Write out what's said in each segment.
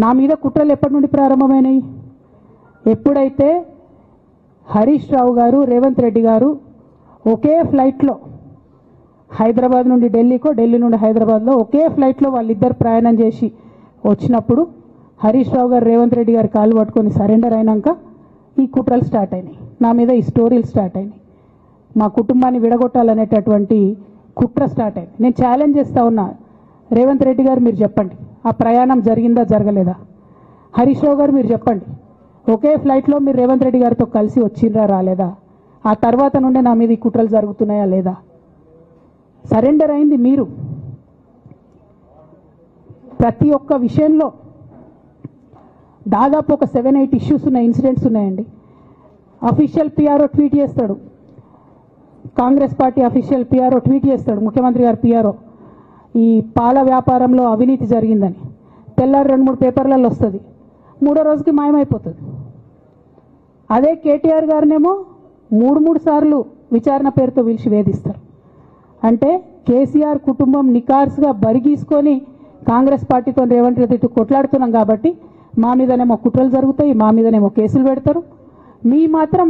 నా మీద కుట్రలు ఎప్పటి నుండి ప్రారంభమైనాయి? ఎప్పుడైతే హరీష్ రావు గారు, రేవంత్ రెడ్డి గారు ఒకే ఫ్లైట్లో హైదరాబాద్ నుండి ఢిల్లీకో, ఢిల్లీ నుండి హైదరాబాద్లో ఒకే ఫ్లైట్లో వాళ్ళిద్దరు ప్రయాణం చేసి వచ్చినప్పుడు హరీష్ రావు గారు, రేవంత్ రెడ్డి గారు కాళ్ళు పట్టుకొని సరెండర్ అయినాక ఈ కుట్రలు స్టార్ట్ అయినాయి, నా మీద ఈ స్టోరీలు స్టార్ట్ అయినాయి, మా కుటుంబాన్ని విడగొట్టాలనేటటువంటి కుట్ర స్టార్ట్ అయింది. నేను ఛాలెంజ్ చేస్తా ఉన్నా, రేవంత్ రెడ్డి గారు మీరు చెప్పండి, ఆ ప్రయాణం జరిగిందా జరగలేదా? హరీష్ రావు గారు మీరు చెప్పండి, ఒకే ఫ్లైట్లో మీరు రేవంత్ రెడ్డి గారితో కలిసి వచ్చిండ్రా రాలేదా? ఆ తర్వాత నుండే నా మీద ఈ కుట్రలు జరుగుతున్నాయా లేదా? సరెండర్ అయింది మీరు. ప్రతి ఒక్క విషయంలో దాదాపు ఒక 7-8 ఇష్యూస్ ఉన్నాయి, ఇన్సిడెంట్స్ ఉన్నాయండి. అఫీషియల్ పిఆర్ఓ ట్వీట్ చేస్తాడు, Congress party official PRO tweet చేస్తాడు, ముఖ్యమంత్రి గారు పిఆర్ఓ, ఈ పాల వ్యాపారంలో అవినీతి జరిగిందని. తెల్లారి 2-3 పేపర్లలో వస్తుంది, 3వ రోజుకి మాయమైపోతుంది. అదే కేటీఆర్ గారినేమో 3 సార్లు విచారణ పేరుతో పిలిచి వేధిస్తారు. అంటే కేసీఆర్ కుటుంబం నికార్స్గా బరిగీసుకొని కాంగ్రెస్ పార్టీతో రేవంత్ రెడ్డి కొట్లాడుతున్నాం కాబట్టి మా మీదనేమో కుట్రలు జరుగుతాయి, మా మీదనేమో కేసులు పెడతారు. మీ మాత్రం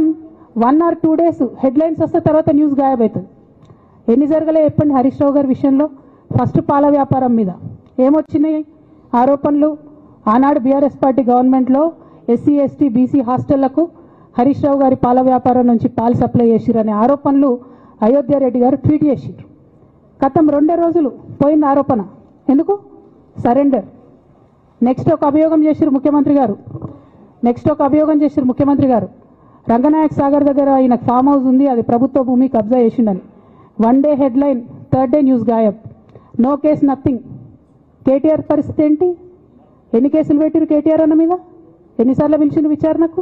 1 or 2 days హెడ్లైన్స్ వస్తే తర్వాత న్యూస్ గాయబవుతుంది. ఎన్ని జరగలే చెప్పండి హరీష్ రావు గారి విషయంలో? ఫస్ట్ పాల వ్యాపారం మీద ఏమొచ్చినాయి ఆరోపణలు? ఆనాడు బీఆర్ఎస్ పార్టీ గవర్నమెంట్లో SC, ST, BC హాస్టళ్లకు Harish Rao గారి పాల వ్యాపారం నుంచి పాలు సప్లై చేసిరనే ఆరోపణలు అయోధ్య రెడ్డి గారు ట్వీట్ చేసిరు. గతం 2 రోజులు పోయిన ఆరోపణ ఎందుకు? సరెండర్. నెక్స్ట్ ఒక అభియోగం చేసిరు ముఖ్యమంత్రి గారు, రంగనాయక్ సాగర్ దగ్గర ఆయన ఫామ్ హౌస్ ఉంది, అది ప్రభుత్వ భూమి, కబ్జా చేసిండని. 1 day headline, 3rd day news గాయబ్. No case, nothing. కేటీఆర్ పరిస్థితి ఏంటి? ఎన్ని కేసులు పెట్టిరు కేటీఆర్ అన్న మీద? ఎన్నిసార్లు పిలిచిండు విచారణకు?